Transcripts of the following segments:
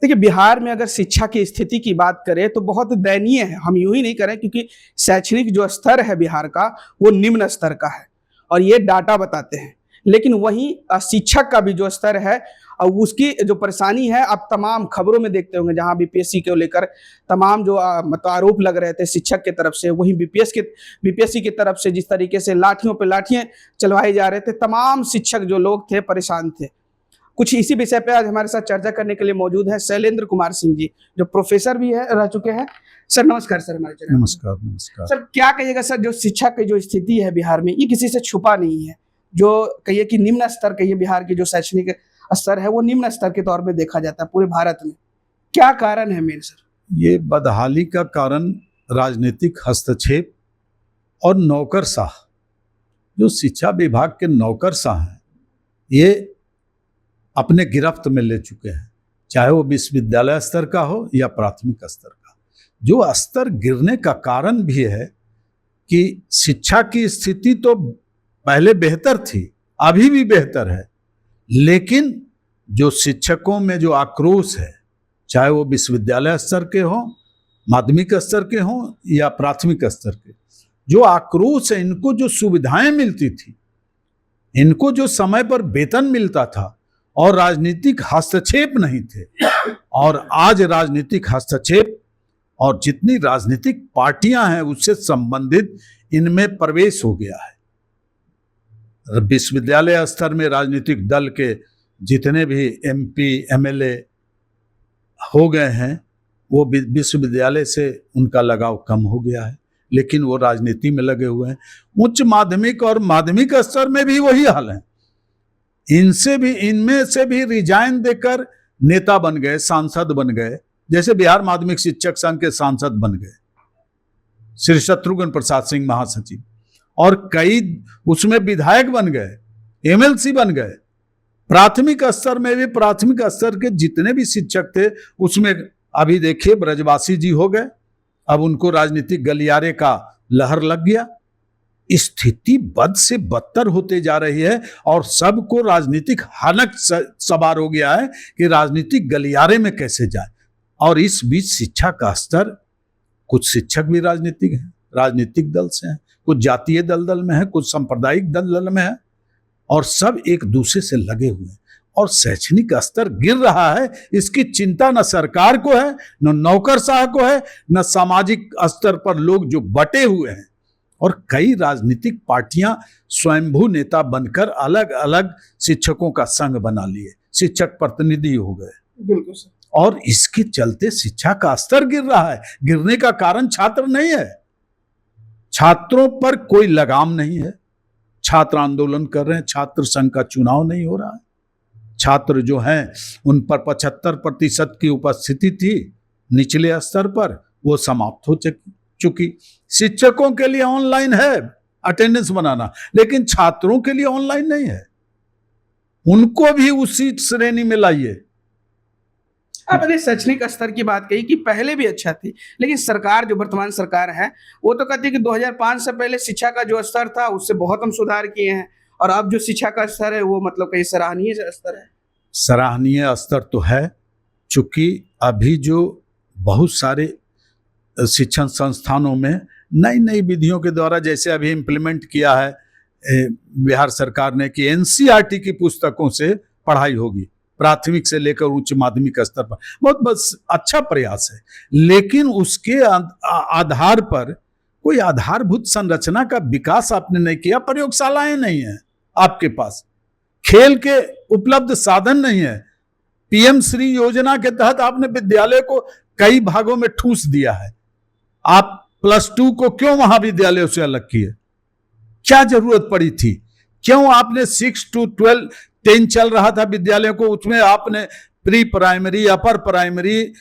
देखिए, बिहार में अगर शिक्षा की स्थिति की बात करें तो बहुत दयनीय है। हम यूँ ही नहीं करें, क्योंकि शैक्षणिक जो स्तर है बिहार का, वो निम्न स्तर का है और ये डाटा बताते हैं। लेकिन वहीं शिक्षक का भी जो स्तर है उसकी जो परेशानी है, आप तमाम खबरों में देखते होंगे, जहाँ बीपीएससी को लेकर तमाम जो मतलब आरोप लग रहे थे शिक्षक की तरफ से, वहीं बीपीएससी की तरफ से जिस तरीके से लाठियों पे लाठियाँ चलवाए जा रहे थे, तमाम शिक्षक जो लोग थे परेशान थे। कुछ इसी विषय पे आज हमारे साथ चर्चा करने के लिए मौजूद है शैलेंद्र कुमार सिंह जी, जो प्रोफेसर भी है रह चुके हैं। सर नमस्कार। सर हमारे चैनल। नमस्कार। नमस्कार सर, क्या कहिएगा सर, जो शिक्षा की जो स्थिति है बिहार में, ये किसी से छुपा नहीं है। जो कहिए कि निम्न स्तर, कहिए बिहार की जो शैक्षणिक स्तर है वो निम्न स्तर के तौर पे देखा जाता है पूरे भारत में। क्या कारण है मेन सर? ये बदहाली का कारण राजनीतिक हस्तक्षेप और नौकरशाह, जो शिक्षा विभाग के नौकरशाह हैं, ये अपने गिरफ्त में ले चुके हैं, चाहे वो विश्वविद्यालय स्तर का हो या प्राथमिक स्तर का। जो स्तर गिरने का कारण भी है कि शिक्षा की स्थिति तो पहले बेहतर थी, अभी भी बेहतर है, लेकिन जो शिक्षकों में जो आक्रोश है, चाहे वो विश्वविद्यालय स्तर के हों, माध्यमिक स्तर के हों या प्राथमिक स्तर के, जो आक्रोश है, इनको जो सुविधाएं मिलती थी, इनको जो समय पर वेतन मिलता था और राजनीतिक हस्तक्षेप नहीं थे, और आज राजनीतिक हस्तक्षेप और जितनी राजनीतिक पार्टियां हैं उससे संबंधित इनमें प्रवेश हो गया है। विश्वविद्यालय स्तर में राजनीतिक दल के जितने भी एमपी एमएलए हो गए हैं, वो विश्वविद्यालय से उनका लगाव कम हो गया है, लेकिन वो राजनीति में लगे हुए हैं। उच्च माध्यमिक और माध्यमिक स्तर में भी वही हाल है। इनमें से भी रिजाइन देकर नेता बन गए, सांसद बन गए, जैसे बिहार माध्यमिक शिक्षक संघ के सांसद बन गए श्री शत्रुघ्न प्रसाद सिंह महासचिव, और कई उसमें विधायक बन गए, एमएलसी बन गए। प्राथमिक स्तर में भी, प्राथमिक स्तर के जितने भी शिक्षक थे उसमें अभी देखिए ब्रजवासी जी हो गए, अब उनको राजनीतिक गलियारे का लहर लग गया। स्थिति बद से बदतर होते जा रही है और सबको राजनीतिक हानक सवार हो गया है कि राजनीतिक गलियारे में कैसे जाए। और इस बीच शिक्षा का स्तर, कुछ शिक्षक भी राजनीतिक हैं, राजनीतिक दल से हैं, कुछ जातीय दल में है, कुछ सांप्रदायिक दल में है, और सब एक दूसरे से लगे हुए हैं और शैक्षणिक स्तर गिर रहा है। इसकी चिंता न सरकार को है, न नौकरशाह को है, न सामाजिक स्तर पर लोग जो बटे हुए हैं, और कई राजनीतिक पार्टियां स्वयंभू नेता बनकर अलग अलग शिक्षकों का संघ बना लिए, शिक्षक प्रतिनिधि हो गए। बिल्कुल सर। और इसके चलते शिक्षा का स्तर गिर रहा है। गिरने का कारण छात्र नहीं है, छात्रों पर कोई लगाम नहीं है। छात्र आंदोलन कर रहे हैं, छात्र संघ का चुनाव नहीं हो रहा है। छात्र जो हैं उन पर 75% की उपस्थिति थी निचले स्तर पर, वो समाप्त हो चुकी। शिक्षकों के लिए ऑनलाइन है अटेंडेंस बनाना, लेकिन छात्रों के लिए ऑनलाइन नहीं है। उनको भी उसी श्रेणी में लाइए। आपने शैक्षणिक स्तर की बात कही कि पहले भी अच्छा थी, लेकिन सरकार, जो वर्तमान सरकार है, वो तो कहती है कि 2005 से पहले शिक्षा का जो स्तर था उससे बहुत हम सुधार किए हैं, और अब जो शिक्षा का स्तर है वो मतलब कहीं सराहनीय स्तर है। सराहनीय स्तर तो है, चूंकि अभी जो बहुत सारे शिक्षण संस्थानों में नई नई विधियों के द्वारा, जैसे अभी इम्प्लीमेंट किया है बिहार सरकार ने कि एनसीईआरटी की पुस्तकों से पढ़ाई होगी प्राथमिक से लेकर उच्च माध्यमिक स्तर पर, बहुत बस अच्छा प्रयास है, लेकिन उसके आधार पर कोई आधारभूत संरचना का विकास आपने नहीं किया। प्रयोगशालाएं नहीं है आपके पास, खेल के उपलब्ध साधन नहीं है। पीएम श्री योजना के तहत आपने विद्यालय को कई भागों में ठूस दिया है। आप +2 को क्यों महाविद्यालयों से अलग किए? क्या जरूरत पड़ी थी? क्यों आपने 6 to 12 10 चल रहा था विद्यालयों को, उसमें आपने प्री प्राइमरी, अपर प्राइमरी,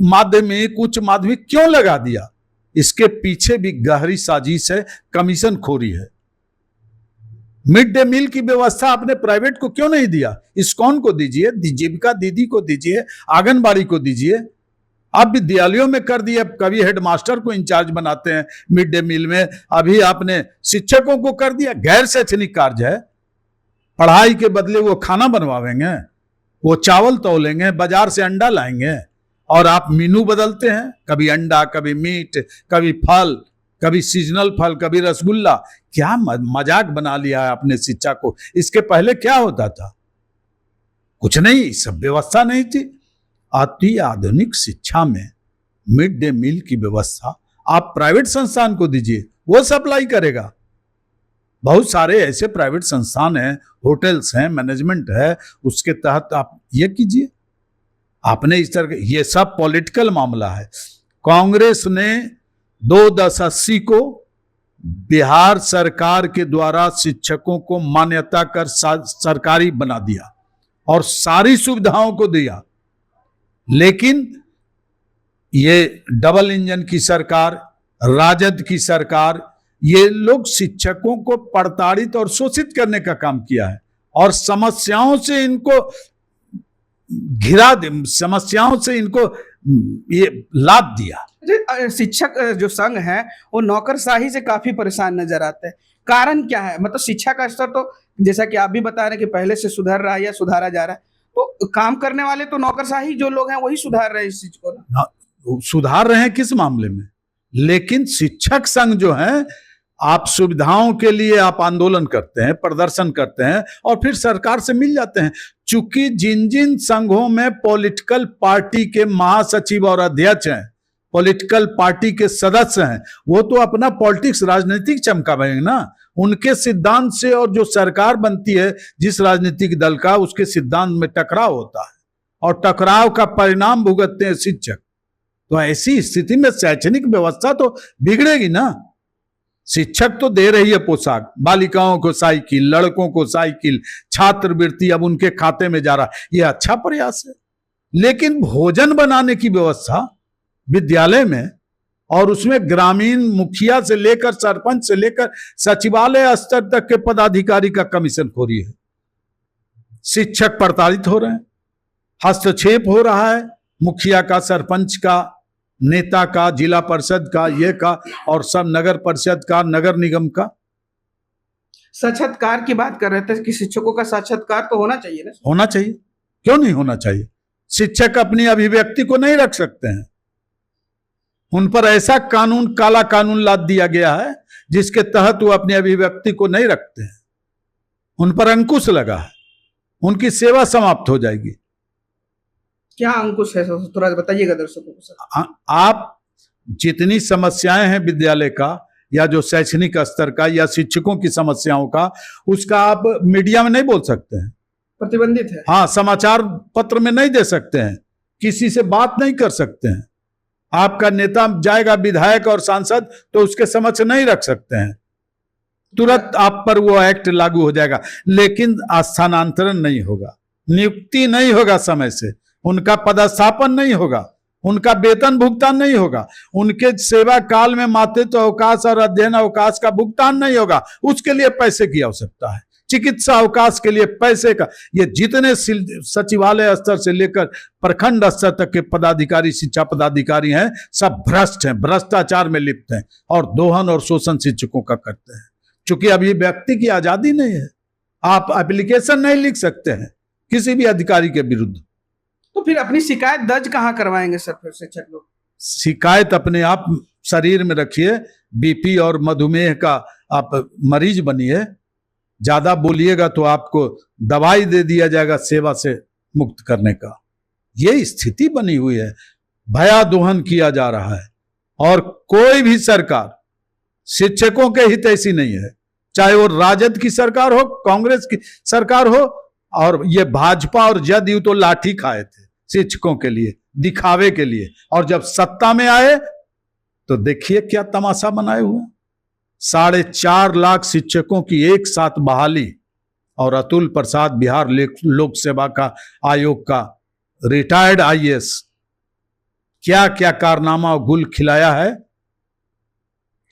माध्यमिक, उच्च माध्यमिक क्यों लगा दिया? इसके पीछे भी गहरी साजिश है, कमीशन खोरी है। मिड डे मील की व्यवस्था आपने प्राइवेट को क्यों नहीं दिया? इस्कॉन को दीजिए, जीविका दीदी को दीजिए, आंगनबाड़ी को दीजिए। आप विद्यालयों में कर दिए, कभी हेडमास्टर को इंचार्ज बनाते हैं मिड डे मील में, अभी आपने शिक्षकों को कर दिया। गैर शैक्षणिक कार्य है, पढ़ाई के बदले वो खाना बनवावेंगे। वो चावल तौलेंगे, बाजार से अंडा लाएंगे, और आप मेनू बदलते हैं, कभी अंडा, कभी मीट, कभी फल, कभी सीजनल फल, कभी रसगुल्ला। क्या मजाक बना लिया है आपने शिक्षा को। इसके पहले क्या होता था? कुछ नहीं, सब व्यवस्था नहीं थी। अति आधुनिक शिक्षा में मिड डे मील की व्यवस्था आप प्राइवेट संस्थान को दीजिए, वो सप्लाई करेगा। बहुत सारे ऐसे प्राइवेट संस्थान हैं, होटल्स हैं, मैनेजमेंट है, उसके तहत आप ये कीजिए। आपने इस तरह, ये सब पॉलिटिकल मामला है। कांग्रेस ने 2/10/80 को बिहार सरकार के द्वारा शिक्षकों को मान्यता कर सरकारी बना दिया और सारी सुविधाओं को दिया। लेकिन ये डबल इंजन की सरकार, राजद की सरकार, ये लोग शिक्षकों को प्रताड़ित और शोषित करने का काम किया है और समस्याओं से इनको घिरा, समस्याओं से इनको ये लाद दिया। शिक्षक जो संघ है वो नौकरशाही से काफी परेशान नजर आते हैं। कारण क्या है? मतलब शिक्षा का स्तर तो जैसा कि आप भी बता रहे हैं कि पहले से सुधर रहा है या सुधारा जा रहा है, तो काम करने वाले तो नौकरशाही जो लोग हैं वही सुधार रहे हैं इस चीज को ना। सुधार रहे हैं किस मामले में? लेकिन शिक्षक संघ जो है, आप सुविधाओं के लिए आप आंदोलन करते हैं, प्रदर्शन करते हैं और फिर सरकार से मिल जाते हैं। चूंकि जिन जिन संघों में पॉलिटिकल पार्टी के महासचिव और अध्यक्ष हैं, पॉलिटिकल पार्टी के सदस्य हैं, वो तो अपना पॉलिटिक्स, राजनीतिक चमकावेंगे ना। उनके सिद्धांत से और जो सरकार बनती है जिस राजनीतिक दल का, उसके सिद्धांत में टकराव होता है और टकराव का परिणाम भुगतते हैं शिक्षक। तो ऐसी स्थिति में शैक्षणिक व्यवस्था तो बिगड़ेगी ना। शिक्षक तो दे रही है पोशाक, बालिकाओं को साइकिल, लड़कों को साइकिल, छात्रवृत्ति अब उनके खाते में जा रहा है, ये अच्छा प्रयास है। लेकिन भोजन बनाने की व्यवस्था विद्यालय में, और उसमें ग्रामीण मुखिया से लेकर सरपंच से लेकर सचिवालय स्तर तक के पदाधिकारी का कमीशनखोरी है। शिक्षक प्रताड़ित हो रहे हैं, हस्तक्षेप हो रहा है मुखिया का, सरपंच का, नेता का, जिला परिषद का, ये का, और सब नगर परिषद का, नगर निगम का। साक्षात्कार की बात कर रहे थे कि शिक्षकों का साक्षात्कार तो होना चाहिए ना। होना चाहिए, क्यों नहीं होना चाहिए? शिक्षक अपनी अभिव्यक्ति को नहीं रख सकते हैं। उन पर ऐसा कानून, काला कानून लाद दिया गया है जिसके तहत वो अपनी अभिव्यक्ति को नहीं रखते हैं। उन पर अंकुश लगा है, उनकी सेवा समाप्त हो जाएगी। क्या अंकुश है, थोड़ा बताइएगा दर्शकों को सर। आप जितनी समस्याएं हैं विद्यालय का या जो शैक्षणिक स्तर का या शिक्षकों की समस्याओं का, उसका आप मीडिया में नहीं बोल सकते हैं, प्रतिबंधित है। हाँ, समाचार पत्र में नहीं दे सकते हैं, किसी से बात नहीं कर सकते हैं। आपका नेता जाएगा, विधायक और सांसद, तो उसके समक्ष नहीं रख सकते हैं, तुरंत आप पर वो एक्ट लागू हो जाएगा। लेकिन स्थानांतरण नहीं होगा, नियुक्ति नहीं होगा समय से, उनका पदस्थापन नहीं होगा, उनका वेतन भुगतान नहीं होगा, उनके सेवा काल में मातृत्व अवकाश और अध्ययन अवकाश का भुगतान नहीं होगा। उसके लिए पैसे की आवश्यकता है, चिकित्सा अवकाश के लिए पैसे का। ये जितने सचिवालय स्तर से लेकर प्रखंड स्तर तक के पदाधिकारी, शिक्षा पदाधिकारी हैं, सब भ्रष्ट हैं, भ्रष्टाचार में लिप्त हैं और दोहन और शोषण शिक्षकों का करते हैं। चूंकि अब ये व्यक्ति की आजादी नहीं है, आप एप्लीकेशन नहीं लिख सकते हैं किसी भी अधिकारी के विरुद्ध। तो फिर अपनी शिकायत दर्ज कहाँ करवाएंगे सर फिर शिक्षक लोग? शिकायत अपने आप शरीर में रखिए। बीपी और मधुमेह का आप मरीज बनिए, ज्यादा बोलिएगा तो आपको दवाई दे दिया जाएगा सेवा से मुक्त करने का। ये स्थिति बनी हुई है, भयादोहन किया जा रहा है। और कोई भी सरकार शिक्षकों के हित ऐसी नहीं है, चाहे वो राजद की सरकार हो, कांग्रेस की सरकार हो, और ये भाजपा और जदयू तो लाठी खाए थे शिक्षकों के लिए, दिखावे के लिए, और जब सत्ता में आए तो देखिए क्या तमाशा बनाए हुए। 4.5 लाख शिक्षकों की एक साथ बहाली, और अतुल प्रसाद बिहार लोक सेवा का आयोग का रिटायर्ड आईएएस क्या क्या कारनामा और गुल खिलाया है।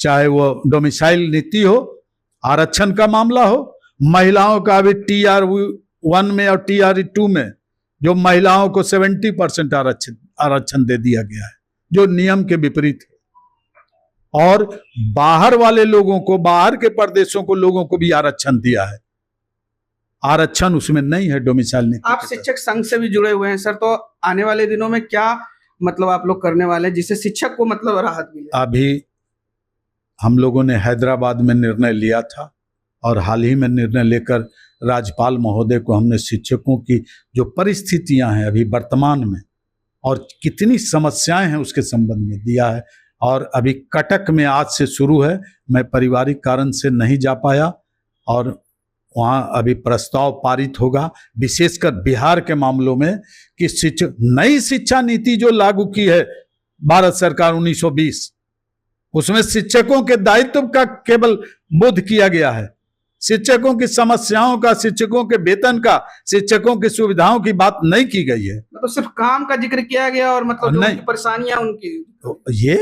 चाहे वो डोमिसाइल नीति हो, आरक्षण का मामला हो, महिलाओं का अभी TR1 में और TR2 में जो महिलाओं को 70% आरक्षण दे दिया गया है, जो नियम के विपरीत है। और बाहर वाले लोगों को, बाहर के प्रदेशों को, लोगों को भी आरक्षण दिया है। आरक्षण उसमें नहीं है डोमिसाइल नीति आप के तहत। शिक्षक संघ से भी जुड़े हुए हैं सर, तो आने वाले दिनों में क्या मतलब आप लोग करने वाले हैं जिससे शिक्षक को मतलब राहत मिले? अभी हम लोगों ने हैदराबाद में निर्णय लिया था और हाल ही में निर्णय लेकर राज्यपाल महोदय को हमने शिक्षकों की जो परिस्थितियां हैं अभी वर्तमान में और कितनी समस्याएं हैं उसके संबंध में दिया है। और अभी कटक में आज से शुरू है, मैं पारिवारिक कारण से नहीं जा पाया और वहाँ अभी प्रस्ताव पारित होगा विशेषकर बिहार के मामलों में कि शिक्षक नई शिक्षा नीति जो लागू की है भारत सरकार 1920, उसमें शिक्षकों के दायित्व का केवल बोध किया गया है। शिक्षकों की समस्याओं का, शिक्षकों के वेतन का, शिक्षकों की सुविधाओं की बात नहीं की गई है। मतलब सिर्फ काम का जिक्र किया गया और मतलब जो नहीं। उनकी परेशानियां उनकी तो ये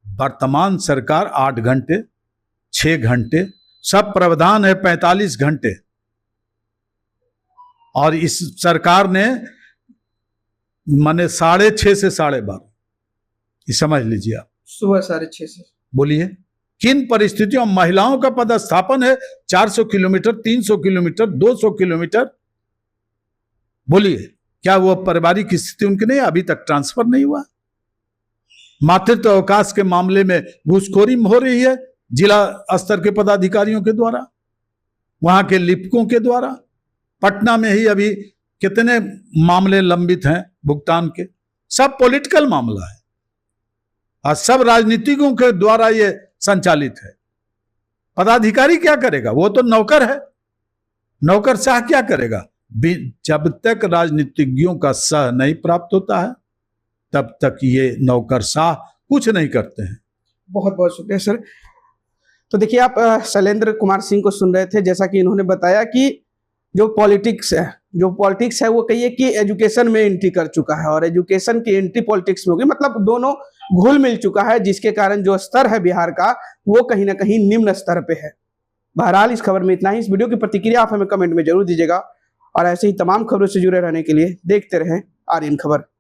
वर्तमान सरकार 8 घंटे 6 घंटे सब प्रावधान है 45 घंटे, और इस सरकार ने माने 6:30 से 12:30, ये समझ लीजिए आप। सुबह 6:30 से। बोलिए किन परिस्थितियों, महिलाओं का पदस्थापन है 400 किलोमीटर, 300 किलोमीटर, 200 किलोमीटर। बोलिए क्या वो पारिवारिक स्थिति उनकी नहीं, अभी तक ट्रांसफर नहीं हुआ। मातृत्व अवकाश के मामले में घूसखोरी हो रही है जिला स्तर के पदाधिकारियों के द्वारा, वहां के लिपिकों के द्वारा। पटना में ही अभी कितने मामले लंबित हैं भुगतान के, सब पॉलिटिकल मामला है और सब राजनीतिकों के द्वारा ये संचालित है। पदाधिकारी क्या करेगा, वो तो नौकर है, नौकरशाह क्या करेगा। जब तक राजनीतिज्ञों का सह नहीं प्राप्त होता है तब तक ये नौकरशाह कुछ नहीं करते हैं। बहुत बहुत शुक्रिया सर। तो देखिए आप शैलेंद्र कुमार सिंह को सुन रहे थे, जैसा कि इन्होंने बताया कि जो पॉलिटिक्स है वो कहिए कि एजुकेशन में एंट्री कर चुका है और एजुकेशन की एंट्री पॉलिटिक्स में होगी, मतलब दोनों घुल मिल चुका है, जिसके कारण जो स्तर है बिहार का वो कहीं ना कहीं निम्न स्तर पे है। बहरहाल इस खबर में इतना ही। इस वीडियो की प्रतिक्रिया आप हमें कमेंट में जरूर दीजिएगा और ऐसे ही तमाम खबरों से जुड़े रहने के लिए देखते रहें आर्यन खबर।